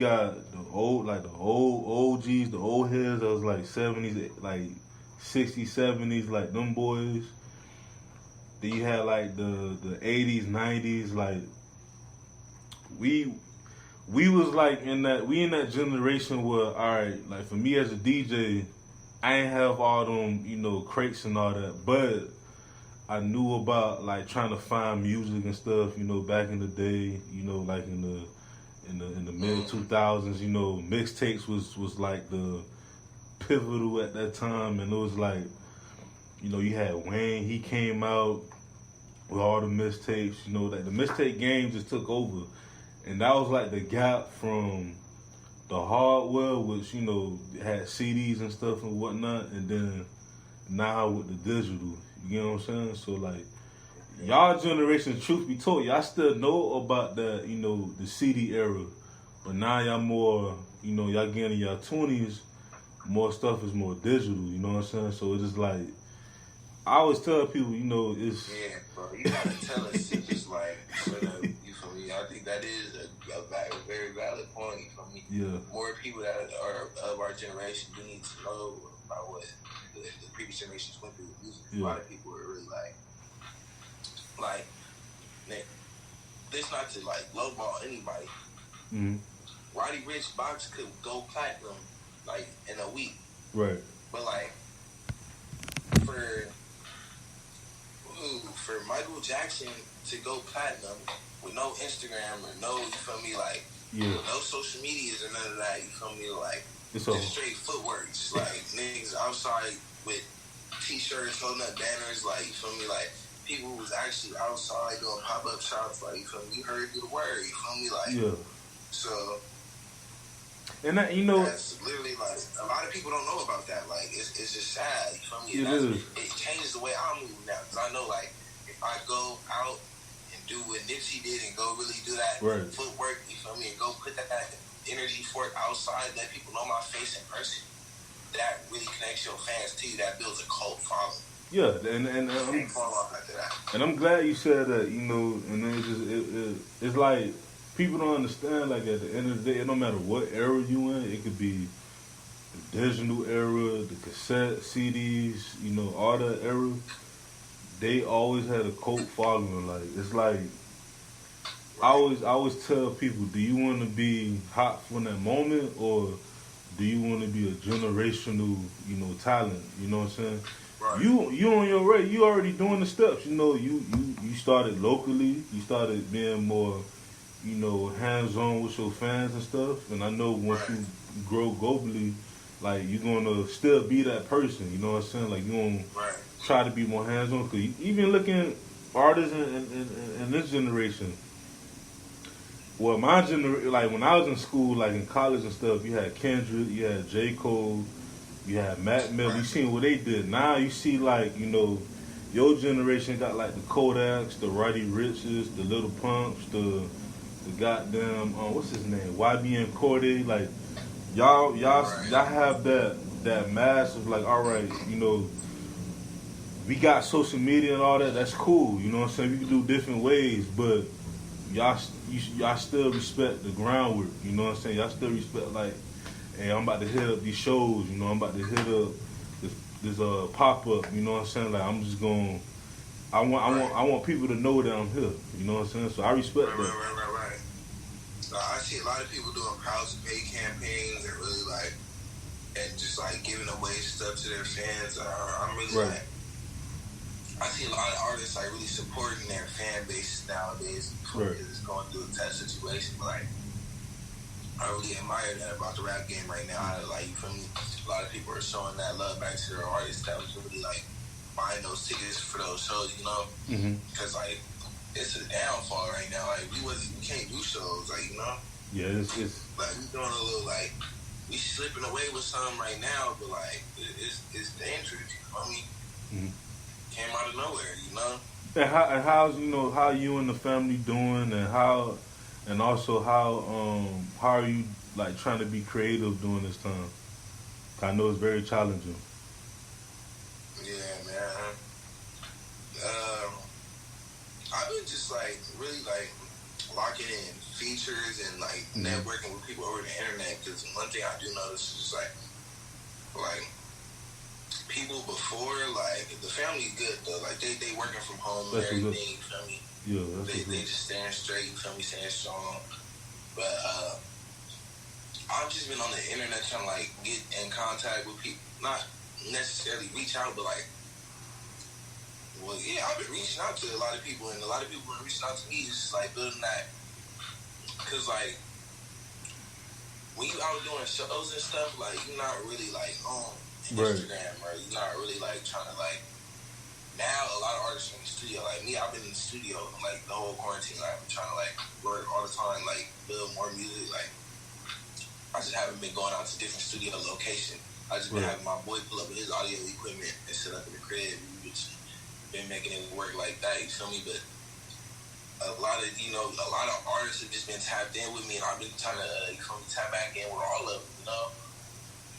got the old OGs, the old heads that was like 70s, like 60s, 70s, like them boys. Then you had like the 80s, 90s, like we we was like in that generation where, all right, like for me as a DJ, I ain't have all them, crates and all that, but I knew about like trying to find music and stuff, back in the day, like in the mid 2000s, mixtapes was like the pivotal at that time, and it was like, you had Wayne, he came out with all the mixtapes, like the mixtape game just took over, and that was like the gap from the hardware, which had CDs and stuff and whatnot, and then now with the digital, you know what I'm saying? So like y'all generation, truth be told, y'all still know about that, the CD era, but now y'all more, y'all getting in y'all 20s, more stuff is more digital, you know what I'm saying? So it's just like, I always tell people, it's... Yeah, bro, you gotta tell us, it's just like, you feel me? I think that is a very valid point, you feel me? Yeah. More people that are of our generation do need to know about what the previous generations went through with music. Yeah. A lot of people are really like, Nick, this not to like lowball anybody. Mm-hmm. Roddy Ricch box could go platinum like in a week. Right. But like for Michael Jackson to go platinum with no Instagram or no, you feel me, like no social medias or none of that, you feel me, like it's just straight footwork, just like niggas outside with t-shirts, holding up banners, like, you feel me, like people was actually outside doing pop-up shops, like, you feel me, you heard the word, you feel me, like, so, and that, that's literally, like, a lot of people don't know about that, like, it's just sad, you feel me, it changes the way I move now, because I know, like, if I go out and do what Nipsey did and go really do that footwork, you feel me, and go put that energy forth outside, let people know my face in person, that really connects your fans to you, that builds a cult following. Yeah, and I'm glad you said that, and then it's like, people don't understand, like, at the end of the day, no matter what era you in, it could be the digital era, the cassette, CDs, all that era, they always had a cult following. Like, it's like, I always tell people, do you want to be hot from that moment, or do you want to be a generational, talent? You know what I'm saying? Right. You on your way. You already doing the steps. You started locally. You started being more, hands-on with your fans and stuff. And I know once you grow globally, like, you're gonna still be that person. You know what I'm saying? Like, you're gonna try to be more hands-on. Cause even looking artists in this generation. Well, my generation, like when I was in school, like in college and stuff, you had Kendrick, you had J. Cole, you had Matt Miller. You seen what they did. Now you see, like, your generation got like the Kodaks, the Roddy Ricches, the Little Pumps, the goddamn what's his name, YBN Corday. Like y'all have that mass of like, all right, we got social media and all that. That's cool. You know what I'm saying? We can do different ways, but y'all still respect the groundwork. You know what I'm saying? Y'all still respect, like, hey, I'm about to hit up these shows. I'm about to hit up this pop up. You know what I'm saying? Like, I'm just going. I want people to know that I'm here. You know what I'm saying? So I respect that. Right. I see a lot of people doing Proud to Pay campaigns and really like, and just like giving away stuff to their fans. I'm really like, I see a lot of artists like really supporting their fan base nowadays because it's going through a tough situation. But like, I really admire that about the rap game right now. Like, you feel me? A lot of people are showing that love back to their artists that was really like buying those tickets for those shows, because like it's a downfall right now. Like we can't do shows, like Yeah, it's like we doing a little like we slipping away with something right now, but like it's dangerous. You know what I mean? Came out of nowhere, And how you and the family doing, and also how are you like trying to be creative during this time? I know it's very challenging. Yeah, man. I've been just like really like locking in, features and like networking with people over the internet. Because one thing I do notice is just like people before, like the family's good though. Like they working from home and everything. You feel me? Yeah, they just staying straight. You feel me? Staying strong. But I've just been on the internet trying to like get in contact with people, not necessarily reach out, but like, well, yeah, I've been reaching out to a lot of people, and a lot of people been reaching out to me. It's just like building that, cause like when you out doing shows and stuff, like you're not really like on Instagram, or you're not really like trying to like. Now a lot of artists in the studio, like me, I've been in the studio like the whole quarantine. Like, I've been trying to like work all the time, like build more music. Like I just haven't been going out to different studio locations. I just been having my boy pull up with his audio equipment and sit up in the crib. We just been making it work like that. You feel me? But a lot of artists have just been tapped in with me, and I've been trying to tap back in with all of them. You know,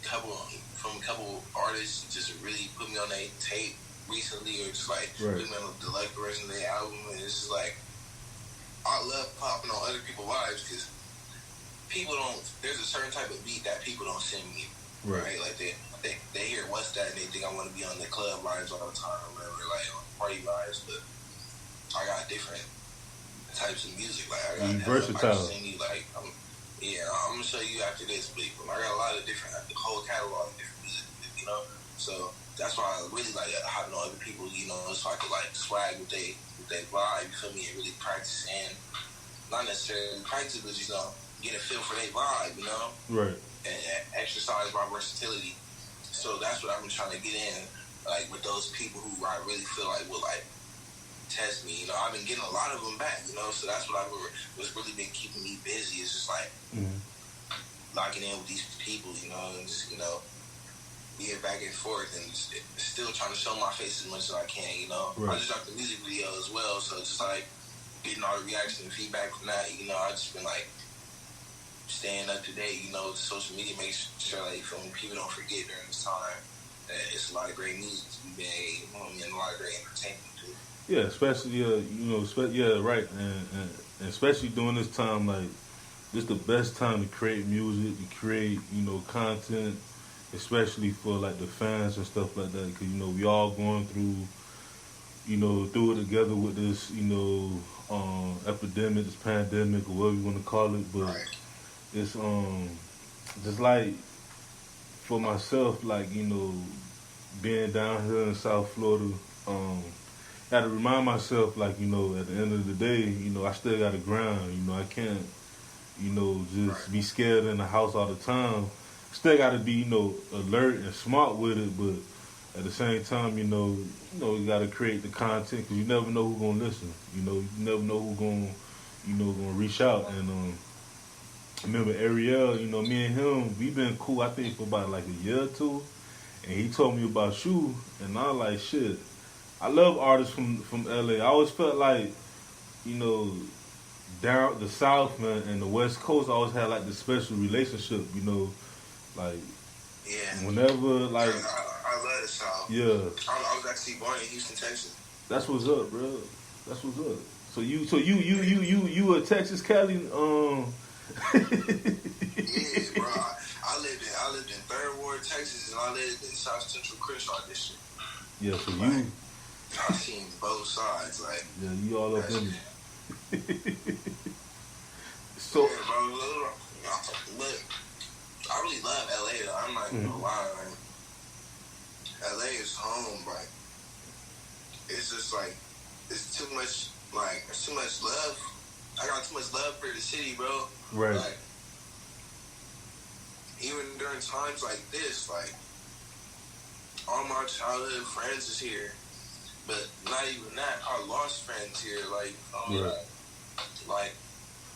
a couple artists just really put me on their tape recently, or just like put me on the deluxe version of their album, and it's just like I love popping on other people's vibes because people don't. There's a certain type of beat that people don't send me, right? Like they hear what's that and they think I want to be on the club vibes all the time, or whatever, like on party vibes. But I got different types of music. Like I got versatile. I send you like I'm gonna show you after this, but I got a lot of different, like, the whole catalog of different music, you know. So that's why I really like having other people, you know, so I could like swag with they vibe, you feel me, and really practice and not necessarily practice, but you know, get a feel for their vibe, you know, and exercise my versatility. So that's what I've been trying to get in, like with those people who I really feel like will like test me. You know, I've been getting a lot of them back, you know, so that's what what's really been keeping me busy. Is just like locking in with these people, you know, and just, you know, being back and forth and just still trying to show my face as much as I can, you know. I just dropped the music video as well, so it's just like getting all the reaction and feedback from that, you know. I just been like staying up to date, you know, social media, makes sure like people don't forget during this time that it's a lot of great music to be made, you know, and a lot of great entertainment too. Yeah, especially and especially during this time, like this the best time to create music, to create, you know, content, especially for like the fans and stuff like that, because, you know, we all going through, you know, through it together with this, you know, epidemic, this pandemic, or whatever you want to call it. But it's just like for myself, like, you know, being down here in South Florida, I had to remind myself, like, you know, at the end of the day, you know, I still got to grind. You know, I can't, you know, just be scared in the house all the time. Still got to be, you know, alert and smart with it, but at the same time, you know, you got to create the content, because you never know who's gonna listen. You know, you never know who's gonna reach out. And I remember Ariel, you know, me and him, we been cool, I think, for about like a year or two, and he told me about you, and I was like, shit. I love artists from L.A. I always felt like, you know, down the South and the West Coast, I always had like this special relationship, you know, like whenever, like, I love the South. Yeah. I was actually born in Houston, Texas. That's what's up, bro. That's what's up. So you a Texas Cali? Yeah, bro. I lived in Third Ward, Texas, and I lived in South Central Crenshaw District. Yeah, so like, you. I've seen both sides, like. Yeah, you all up in it. So. Yeah, bro. But I really love LA, though. I'm not gonna lie. Like, LA is home, but it's just like it's too much. Like, there's too much love. I got too much love for the city, bro. Right. Like, even during times like this, like, all my childhood friends is here, but not even that. I lost friends here, like, like.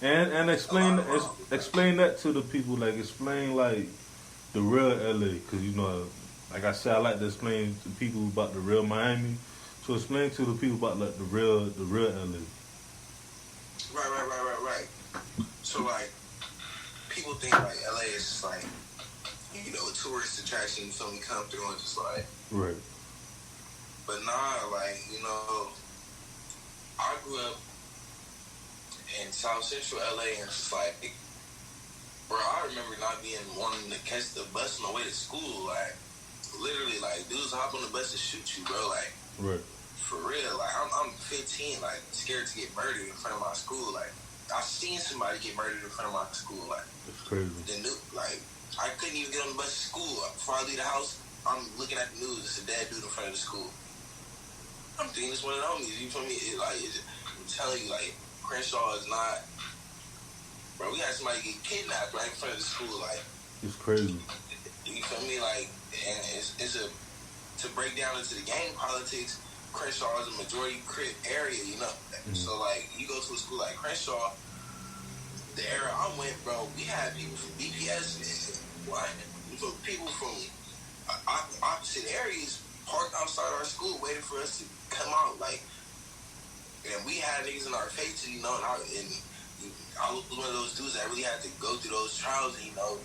And explain that to the people. Like, explain like the real LA, because, you know, like I said, I like to explain to people about the real Miami. So explain to the people about like the real LA. Right. So like, people think like LA is just like, you know, a tourist attraction. Something come through and just like. Right. But nah, like, you know, I grew up in South Central LA, and it's like, bro, I remember not being wanting to catch the bus on the way to school. Like, literally, like, dudes hop on the bus to shoot you, bro. Like, Right. for real. Like, I'm 15, like, scared to get murdered in front of my school. Like, I've seen somebody get murdered in front of my school. Like, It's crazy. Like, I couldn't even get on the bus to school. Before I leave the house, I'm looking at the news. It's a dead dude in front of the school. I'm thinking it's one of the homies. You feel me? I'm telling you, like, Crenshaw is not. Bro, we had somebody get kidnapped right in front of the school. Like, it's crazy. You feel me? Like, and it's a to break down into the gang politics. Crenshaw is a majority Crip area, you know. Mm-hmm. So like, you go to a school like Crenshaw. The era I went, bro, we had people from BPS and like people from opposite areas parked outside our school waiting for us to come out. Like, and we had niggas in our faces, you know, and I was one of those dudes that really had to go through those trials, you know.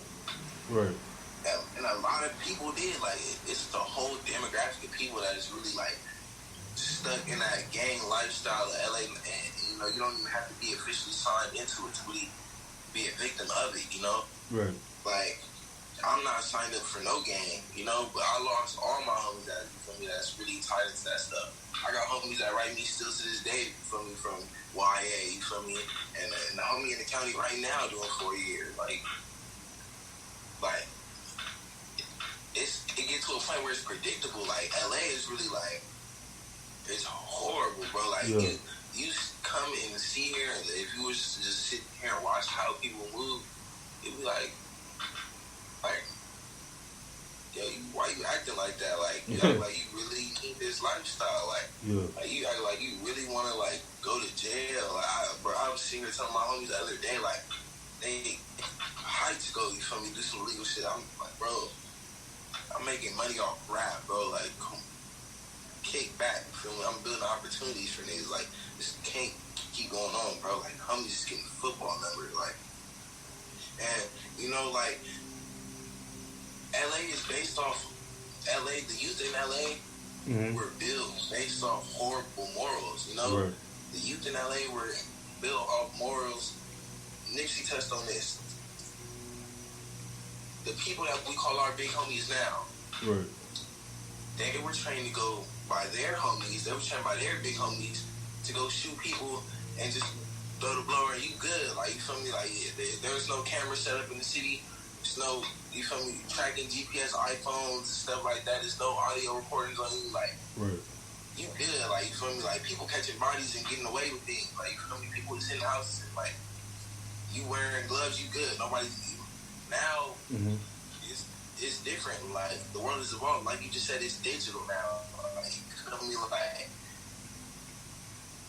Right. And a lot of people did. Like, it's the whole demographic of people that is really, like, stuck in that gang lifestyle of LA. And, you know, you don't even have to be officially signed into it to really be a victim of it, you know? Right. Like, I'm not signed up for no gang, you know? But I lost all my homies that, you feel me, that's really tied into that stuff. I got homies that write me still to this day, you feel me, from YA, you feel me? And the homie in the county right now doing 4 years. Like, it gets to a point where it's predictable. Like, LA is really like, it's horrible, bro. Like, yeah. you come and see here, and if you was to just sit here and watch how people move, it'd be like, yo, why you acting like that? Like, you act like you really need this lifestyle. Like, like you act like you really want to, like, go to jail. Like, I was sitting here telling my homies the other day, like, they heights go, you feel me, do some legal shit. I'm like, bro, I'm making money off rap, bro. Like, kick back, you feel me? I'm building opportunities for niggas. Like, this can't keep going on, bro. Like, homies just getting football numbers. Like, and, you know, like, LA is based off, LA, the youth in LA were built based off horrible morals, you know? Right. The youth in LA were built off morals. Nipsey touched on this. The people that we call our big homies now, right, they were trained to go by their homies. They were trained by their big homies to go shoot people and just throw the blower and you good. Like, you feel me? Like, there's no camera set up in the city. There's no, you feel me, tracking GPS, iPhones, and stuff like that. There's no audio recordings on you. Like, right, you good. Like, you feel me? Like, people catching bodies and getting away with things. Like, you feel me? People just in the houses and, like, you wearing gloves, you good. Nobody's now. It's different. Like, the world is evolved. Like you just said, it's digital now. Like, you feel me? Like,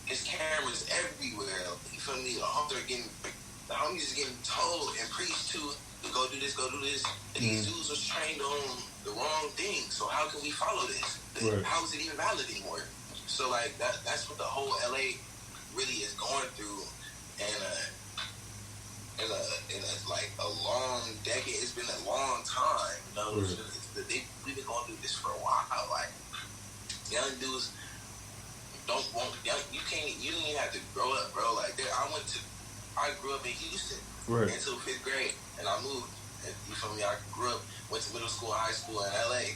it's cameras everywhere. You feel me? The homies are getting told and preached to go do this, go do this. And these dudes was trained on the wrong thing. So how can we follow this? Right. How is it even valid anymore? So like that's what the whole LA really is going through. And in a like a long decade, it's been a long time, you know. We've been going through this for a while. Like, young dudes you don't even have to grow up, bro. Like, I grew up in Houston until 5th grade, and I moved. And, you feel me? I grew up, went to middle school, high school in LA.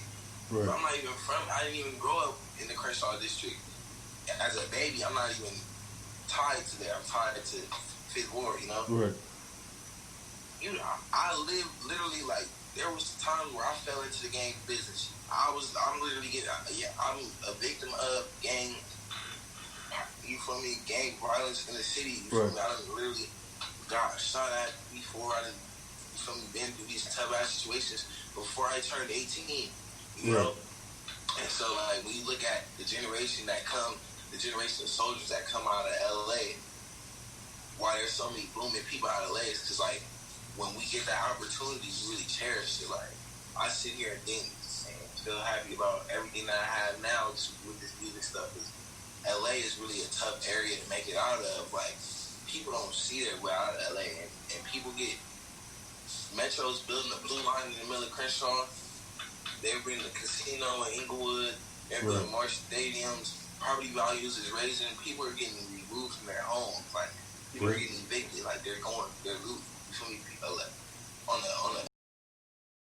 Right. I'm not even I didn't even grow up in the Crenshaw district. As a baby, I'm not even tied to there. I'm tied to 5th Ward, you know. Right. I lived literally, like, there was times where I fell into the gang business. I'm literally I'm a victim of gang, you feel me, gang violence in the city. You feel me? I done literally got shot at before. I done, you feel me, been through these tough ass situations before I turned 18, you know? And so, like, when you look at the generation of soldiers that come out of LA, why there's so many booming people out of LA is because, like, when we get that opportunity, you really cherish it. Like, I sit here and think and feel happy about everything that I have now just with this music stuff. LA is really a tough area to make it out of. Like, people don't see their way out of LA. And people get Metro's building a blue line in the middle of Crenshaw. They're bringing the casino in Inglewood. They're building more stadiums. Property values is raising. People are getting removed from their homes. Like, People are getting evicted, like they're losing. You feel me? Like, on a